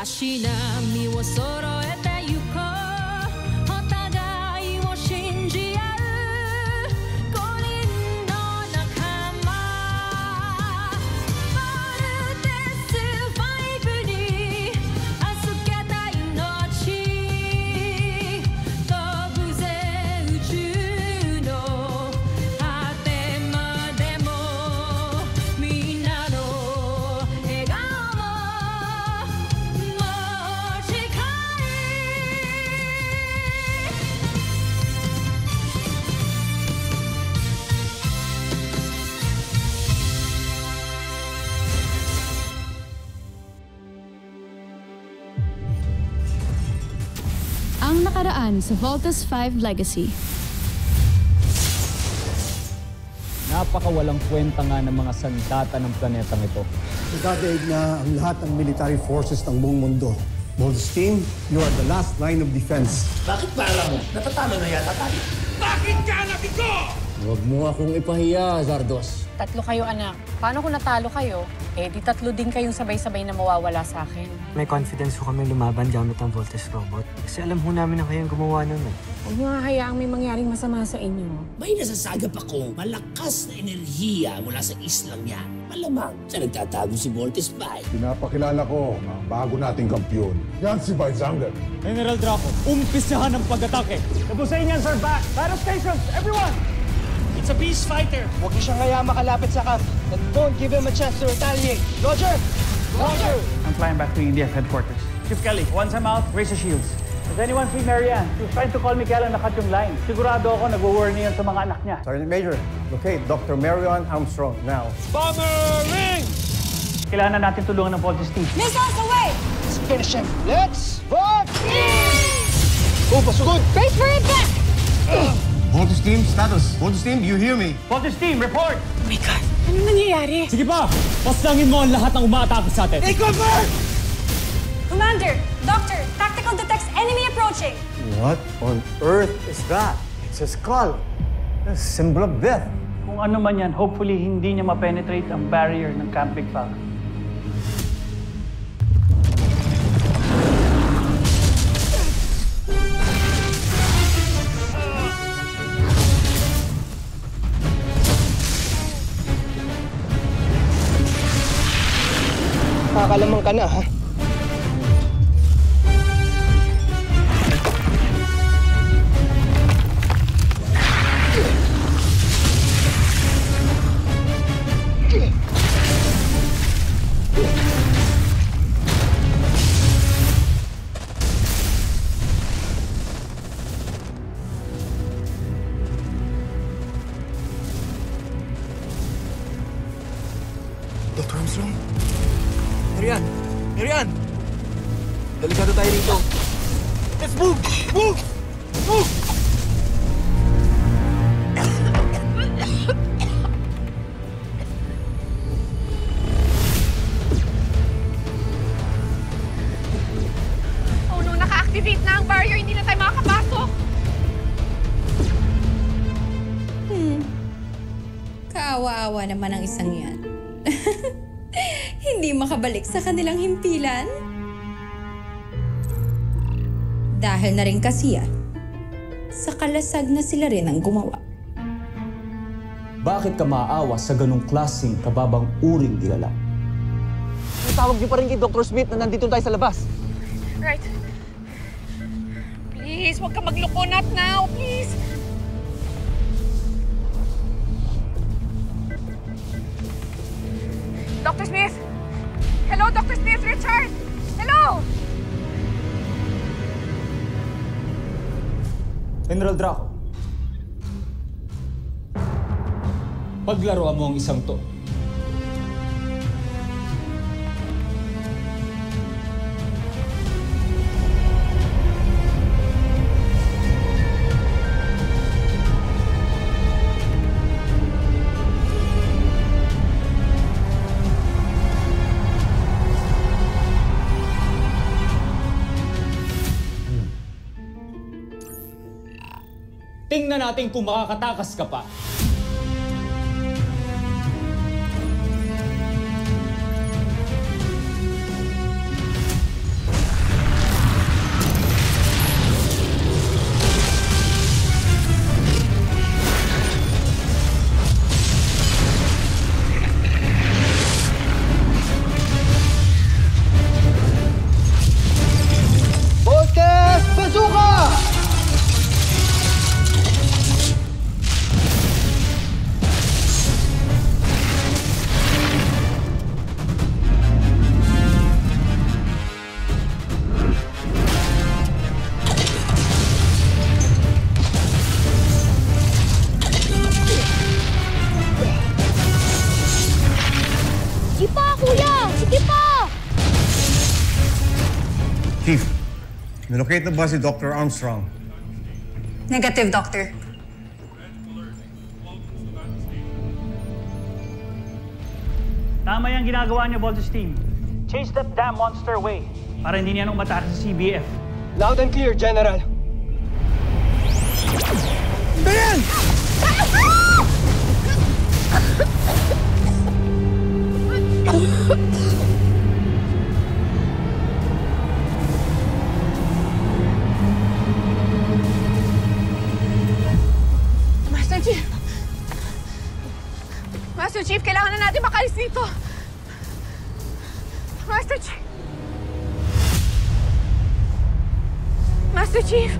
足並みを揃えてゆこうお互いを信じ合う五人の仲間まるでスバイブに預けた命飛ぶぜ宇宙の果てまでもみんなの笑顔Ang nakaraan sa Voltes 5 Legacy. Napakawalang kwenta nga ng mga sandata ng planetang ito. Nagkadaig na ang lahat ng military forces ng buong mundo. Voltes team, you are the last line of defense. Bakit para mo? Natatalo na yata tayo. Bakit ka nabigo? Huwag mo akong ipahiya, Zardos. Tatlo kayo, anak. Paano kung natalo kayo? Eh, di tatlo din kayong sabay-sabay na mawawala sa akin. May confidence ko kami lumaban gamit ang Voltes robot. Kasi alam ho namin na kayong gumawa nun eh. Huwag mo nga hayaang may mangyaring masama sa inyo. May nasasagap ako malakas na enerhiya mula sa islang yan. Malamang sa nagtatago si Voltes 5. Pinapakilala ko ang bago nating kampyon. Yan si Baizanger. General Draco, umpisahan ang pag-atake. Tapusin yan, sir, back! Battle stations, everyone! It's a beast fighter. Huwag niyo siyang hayaan makalapit sa camp. And don't give him a chance to retaliate. Roger! Roger! I'm flying back to India's headquarters. Chief Kelly, once I'm out, raise the shields. Does anyone see Marianne? She was trying to call me kailan nakat yung line. Sigurado ako nag-warning yan sa mga anak niya. Sergeant Major, locate Dr. Marion Armstrong now. Bomber ring! Kailangan natin tulungan ng Voltes team. Missiles away! Let's finish him. Let's vote! Oh, pasugod! Brace for impact! Voltes team, status. Voltes team, you hear me? Voltes team, report! Oh my God! Anong nangyayari? Sige pa! Pasangin mo ang lahat ng umaatake sa atin. Take over! Commander! Doctor! Tactical detects enemy approaching! What on earth is that? It's a skull. A symbol of death. Kung ano man yan, hopefully hindi niya ma-penetrate ang barrier ng Camp Big Falcon. Kakalamang ka na, ha? Dr. Armstrong? Marian! Marian! Delikado tayo rito. Let's move! Move! Move! Oh no, naka-activate na ang barrier. Hindi na tayo makakapasok. Kaawa-awa naman ang isang yan. Hindi makabalik sa kanilang himpilan. Dahil na rin kasi yan, sa kalasag na sila rin ang gumawa. Bakit ka maawa sa ganong klaseng kababang uring dilala? Tawag niyo pa rin kay Dr. Smith na nandito tayo sa labas. Right. Please, huwag ka magloko. Not now, please. Dr. Smith! Hello, Dr. Smith! Richard! Hello! General Draco, paglaruan mo ang isang to. Tingnan natin kung makakatakas ka pa. kuya! Sige pa! Chief, nalocate na ba si Dr. Armstrong? Negative, Doctor. Tama yung ginagawa niyo, Voltes Team. Chase that damn monster away para hindi niya nang umatake sa CBF. Loud and clear, General. Dayan! Master Chief! Master Chief, kailangan na natin makalis dito! Master Chief! Master Chief!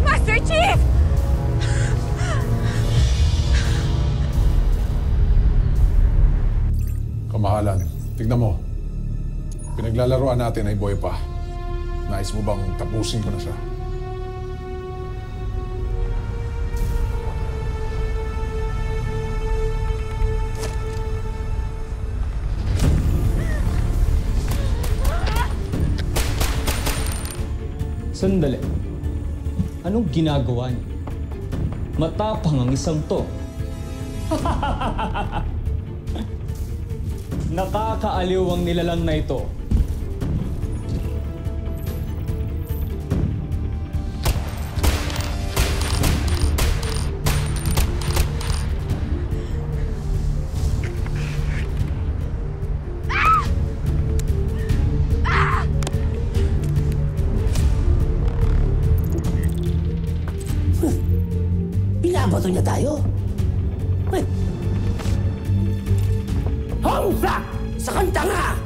Master Chief! Kamahalan, tignan mo. Pinaglalaroan natin ay buhay pa. Nais mo bang tapusin ko na siya? Sandali. Anong ginagawa niyo? Matapang ang isang to. Nakakaaliw ang nilalang na ito. Binabato niya tayo. Hongsa! Sa kanta nga!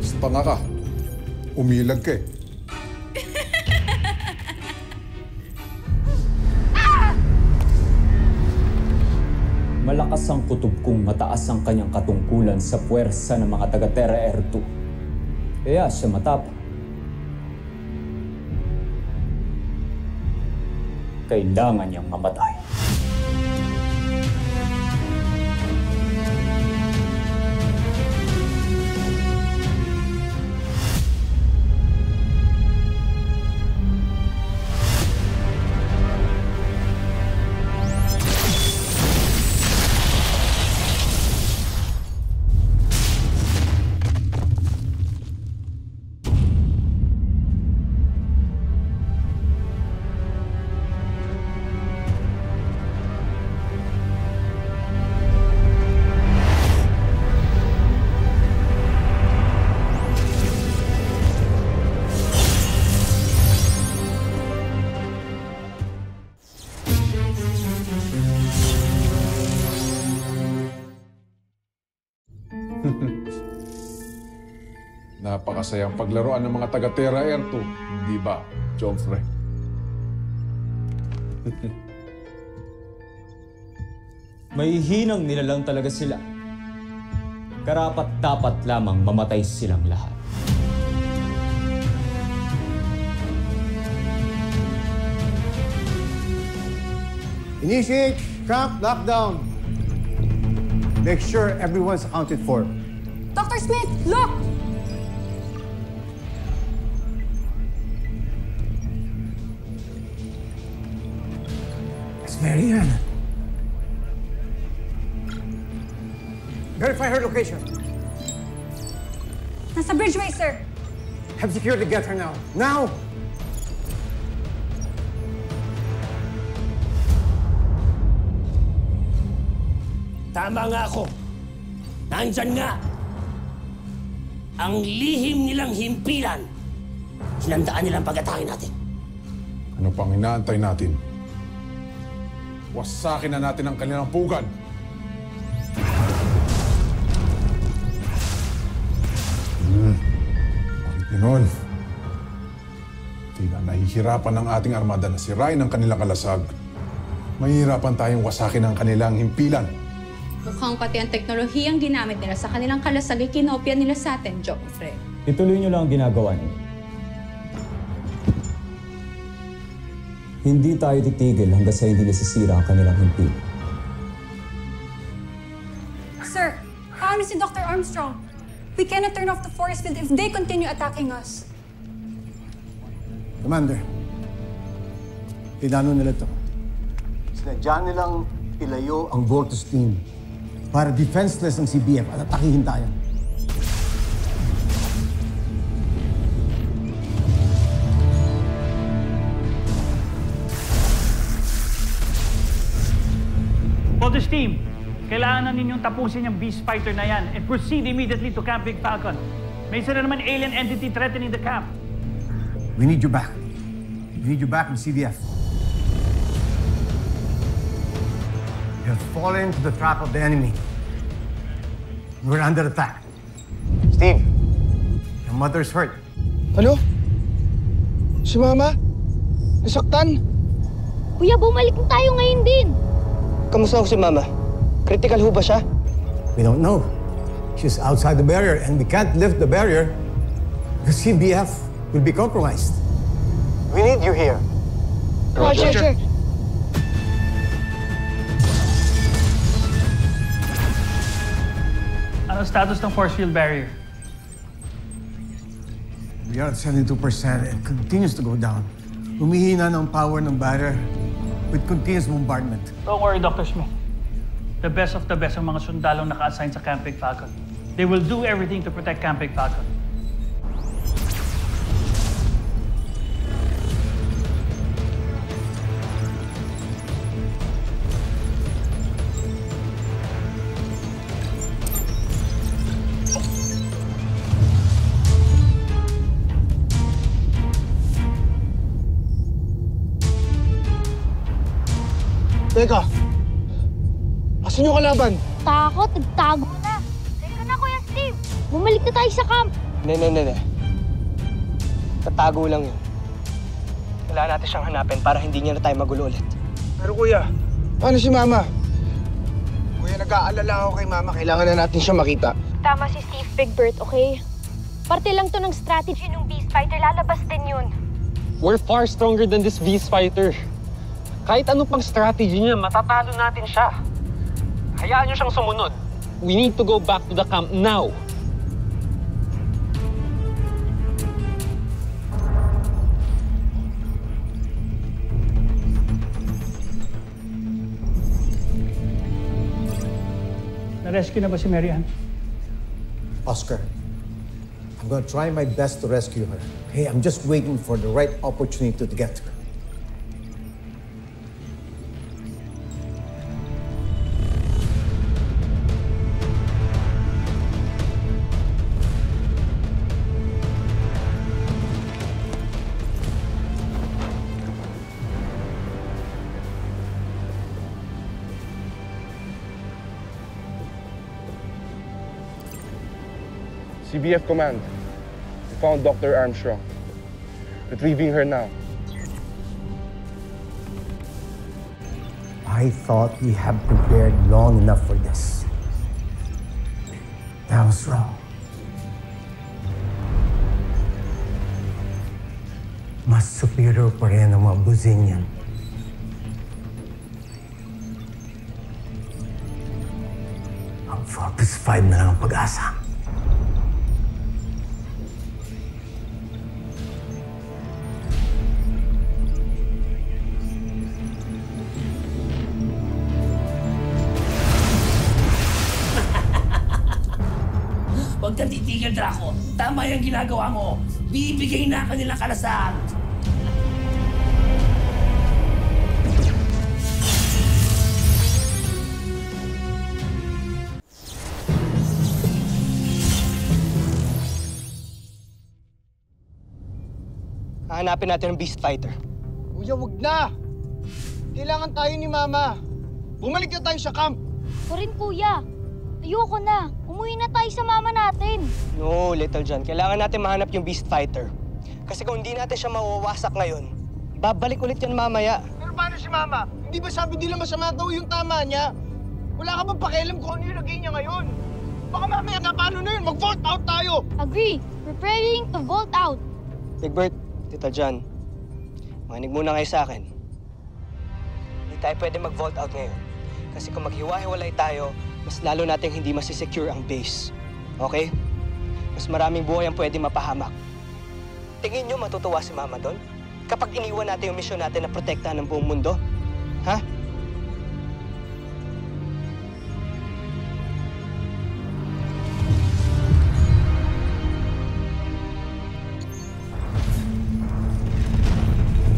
Basta tanga ka. Umilag ka eh. Malakas ang kutob kung mataas ang kanyang katungkulan sa puwersa ng mga taga-Terra Air 2. Kaya siya matapang. Kailangan niyang mamatay. Napakasayang paglaruan ng mga taga-Terra Air 2, hindi ba, Joffrey? May hinang nilalang talaga sila. Karapat-dapat lamang mamatay silang lahat. Initiate camp lockdown. Make sure everyone's accounted for. Dr. Smith, look! It's Marianne. Verify her location. Nasa Bridgeway, sir. Have security get her now. Now! Tama nga ako. Nandyan nga. Ang lihim nilang himpilan. Hinandaan nilang pag-atake natin. Ano pang inaantay natin? Wasakin na natin ang kanilang pugad. Bakit ganoon? Tila nahihirapan ng ating armada na sirain ang kanilang kalasag. Mahihirapan tayong wasakin ang kanilang himpilan. Mukhang pati ang teknolohiyang ginamit nila sa kanilang kalasag ay kinopya nila sa atin, Joffrey. Ituloy niyo lang ang ginagawa niyo. Hindi tayo titigil hanggang sa hindi nasisira ang kanilang himpilan. Sir, Paano si Dr. Armstrong? We cannot turn off the force field if they continue attacking us. Commander, pinano nila to. Sinadya nilang ilayo ang Voltus team para defenseless ang CBF at atakihin tayo. Voltus team, kailangan na ninyong tapusin yung Beast Fighter na yan and proceed immediately to Camp Big Falcon. May isa na naman alien entity threatening the camp. We need you back. We need you back in CBF. You have fallen into the trap of the enemy. We're under attack. Steve, your mother's hurt. Ano? Si Mama? Nasaktan? Kuya, bumalik na tayo ngayon din. Kamusta si Mama? Critical ho ba siya? We don't know. She's outside the barrier and we can't lift the barrier because CBF will be compromised. We need you here. Roger. Ano status ng force field barrier? We are at 72% and continues to go down. Humihina ng power ng barrier with continuous bombardment. Don't worry, Dr. Smith. The best of the best ang mga sundalong naka-assign sa Camp Big Falcon. They will do everything to protect Camp Big Falcon. Teka, asan yung kalaban? Takot, nagtago na. Teka na, Kuya Steve. Bumalik na tayo sa camp. Ne. Tatago lang yun. Kailangan natin siyang hanapin para hindi niya na tayo magulo ulit. Pero kuya, paano si Mama? Kuya, nag-aalala ako kay Mama. Kailangan na natin siya makita. Tama si Steve, Big Bird, okay? Parte lang to ng strategy ng Beast Fighter. Lalabas din yun. We're far stronger than this Beast Fighter. Kahit ano pang strategy niya, matatalo natin siya. Hayaan niyo siyang sumunod. We need to go back to the camp now. Na-rescue na ba si Mary Ann? Oscar, I'm gonna try my best to rescue her. Okay, I'm just waiting for the right opportunity to get her. CBF Command, we found Dr. Armstrong. Retrieving her now. I thought we had prepared long enough for this. I was wrong. Mas superior pa rin ang mga Buzinian. Ang Voltus 5 na lang ang pag-asa. Huwag kang titigil, Draco. Tama yung ginagawa mo. Bibigay na kanilang kalasan. Hahanapin natin ang Beast Fighter. Kuya, wag na! Kailangan tayo ni Mama. Bumalik na tayo sa camp. Ako rin, Kuya. Ayoko na. Umuwi na tayo sa mama natin. No, Little John. Kailangan natin mahanap yung Beast Fighter. Kasi kung hindi natin siya mawawasak ngayon, babalik ulit yan mamaya. Pero paano si Mama? Hindi ba sabi nila masama daw yung tama niya? Wala ka bang pakialam kung ano yung lagay niya ngayon? Baka mamaya nga paano na yun? Mag-vault out tayo! Agree. Preparing to vault out. Big Bert, Tita John, makinig muna kayo sa akin. Hindi tayo pwede mag-vault out ngayon. Kasi kung maghiwa-hiwalay tayo, mas lalo nating hindi masisecure ang base. Okay? Mas maraming buhay ang pwede mapahamak. Tingin nyo matutuwa si Mama doon? Kapag iniwan natin yung misyon natin na protektahan ng buong mundo? Ha?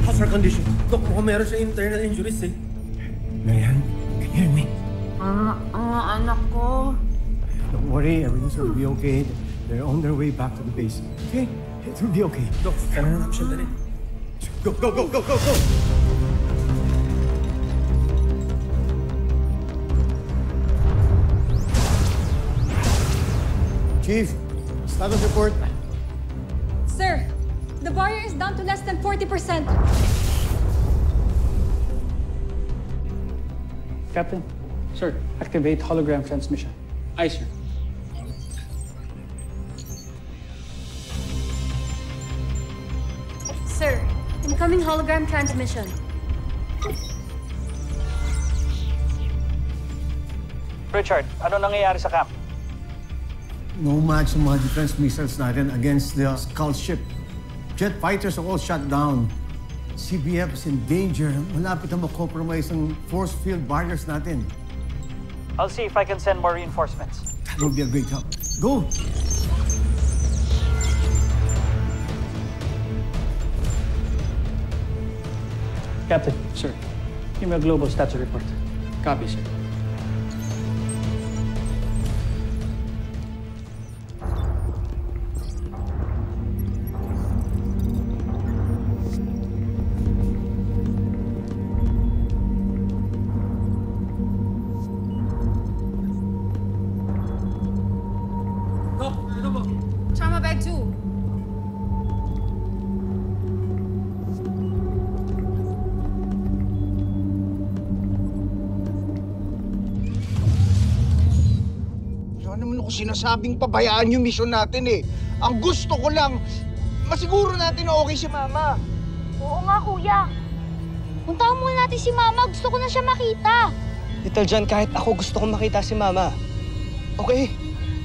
How's her condition? Dok, mukhang meron siya internal injuries eh. Marian, can you hear me? Anak ko. Don't worry, everything will be okay. They're on their way back to the base. Okay? It will be okay. Dok, kailangan natin siya dali. Go, go, go, go, go, go! Chief, status report. Sir, the barrier is down to less than 40%. Captain, sir, activate hologram transmission. Aye, sir. Sir, incoming hologram transmission. Richard, ano nangyayari sa camp? No match ang mga defense missiles natin against the Skull ship. Jet fighters are all shut down. CBF is in danger. Malapit na ma-compromise ang force field barriers natin. I'll see if I can send more reinforcements. That would be a great help. Go! Captain, sir, give me a global status report. Copy, sir. Trauma bag 2. Wala naman ako sinasabing pabayaan yung mission natin eh. Ang gusto ko lang, masiguro natin na okay si Mama. Oo nga, Kuya. Puntahan muna natin si Mama. Gusto ko na siya makita. Little John, kahit ako gusto kong makita si Mama. Okay?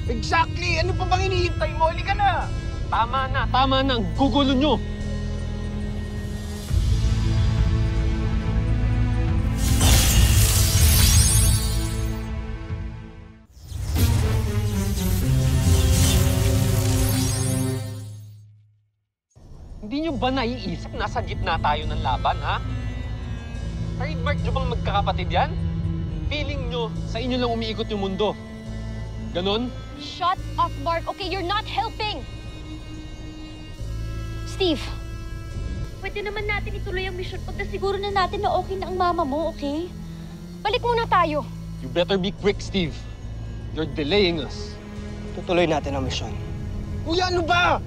Exactly! Ano pa bang hinihintay mo? Halika na! Tama na, tama na. Ang gugulo nyo. Hindi nyo ba naiisip nasa gitna tayo ng laban, ha? Trademark nyo bang magkakapatid yan? Feeling nyo sa inyo lang umiikot yung mundo. Ganon? Shut up, Mark. Okay, you're not helping. Steve, pwede naman natin ituloy ang mission pag nasiguro na natin na okay na ang mama mo, okay? Balik muna tayo. You better be quick, Steve. You're delaying us. Tutuloy natin ang mission. Kuya, ano ba?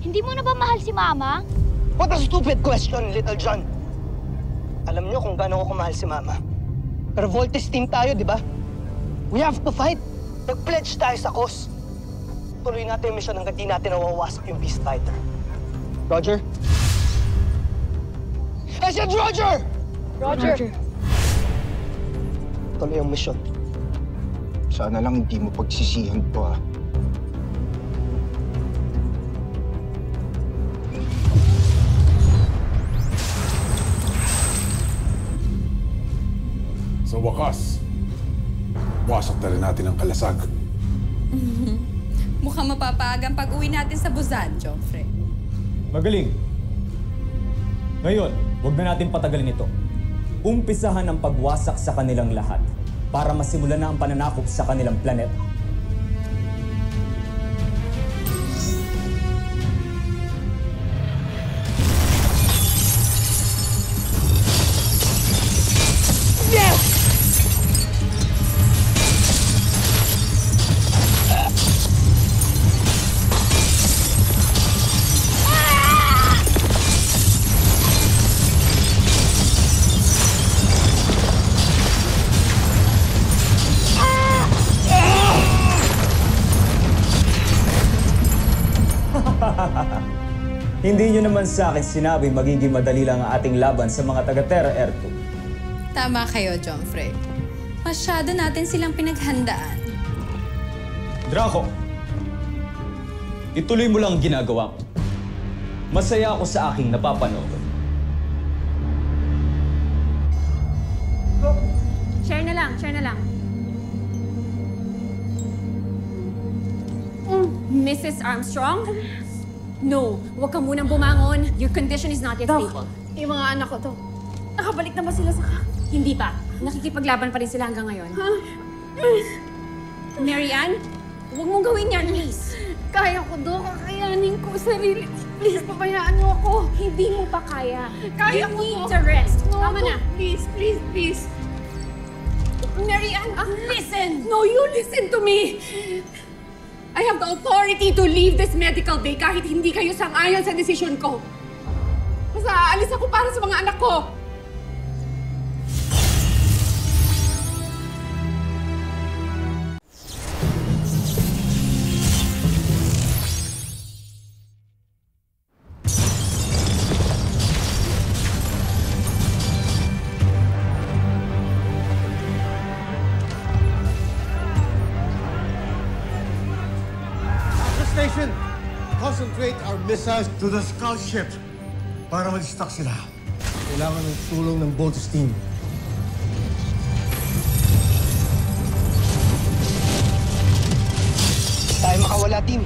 Hindi mo na ba mahal si Mama? What a stupid question, Little John. Alam niyo kung gaano ko kumahal si Mama. Pero Voltes team tayo, di ba? We have to fight. Nag-pledge tayo sa cause. Tuloy natin yung mission hanggang di natin nawawasak yung Beast Fighter. Roger? I said Roger! Roger. Tuloy yung mission. Sana lang hindi mo pagsisihan to, ah. Sa wakas, wasak na rin natin ang kalasag. Mukhang mapapaagang pag-uwi natin sa Busan, Joffrey. Magaling. Ngayon, huwag na natin patagalin ito. Umpisahan ang pagwasak sa kanilang lahat para masimulan na ang pananakop sa kanilang planeta. Hindi nyo naman sa akin sinabi magiging madali lang ang ating laban sa mga taga-Terra Air 2. Tama kayo, Joffrey. Masyado natin silang pinaghandaan. Draco, ituloy mo lang ang ginagawa mo. Masaya ako sa aking napapanood. Share na lang, share na lang. Mrs. Armstrong? No, huwag ka munang bumangon. Your condition is not yet stable. Yung mga anak ko to, nakabalik na ba sila sa... Hindi pa. Nakikipaglaban pa rin sila hanggang ngayon. Mary Ann, huwag mong gawin yan, please. Kaya ko, Dok. Kakayanin ko sarili ko. Please, pabayaan niyo ako. Hindi mo pa kaya. Kaya you ko, need Dok. to rest. No, Tama Dok. na. Please, please, please. Mary Ann, listen! No, you listen to me. I have the authority to leave this medical bay kahit hindi kayo sang-ayon sa desisyon ko. Basta aalis ako para sa mga anak ko. Station, concentrate our missiles to the scout ship para mag-stock sila. Kailangan ng tulong ng Voltes team. Tayo makawala, team.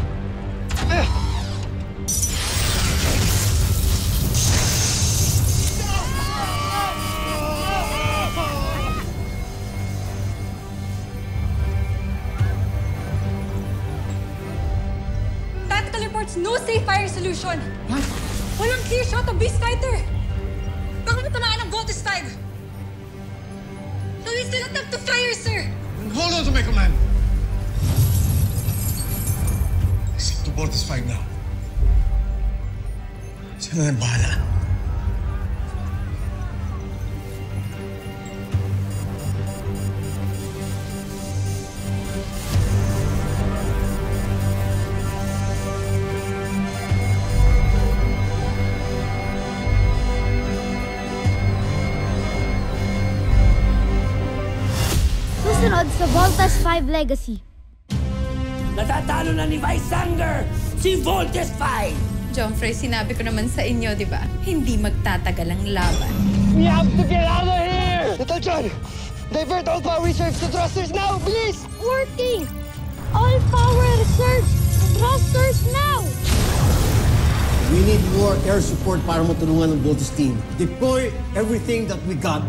Tactical reports, no safe fire solution. What? Walang clear shot of Beast Fighter. Baka matamaan ng Voltes 5. So we still attempt to fire, sir. Hold on to my command. Listen to Voltes 5 now. Sila na bahala. Susunod sa Voltes 5 Legacy. Natatalo na ni Vice Sanger, si Voltes 5! Jomfrey, sinabi ko naman sa inyo, di ba? Hindi magtatagal ang laban. We have to get out of here! Little John, divert all power reserves to thrusters now, please! Working! All power reserves! Thrusters now! We need more air support para matulungan ng Voltes team. Deploy everything that we got.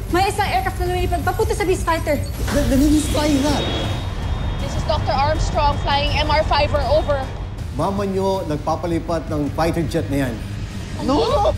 May isang aircraft na lumilipad papunta sa Beast Fighter. Then he's flying that. This is Dr. Armstrong flying MR5 over. Mama nyo nagpapalipat ng fighter jet na yan. No!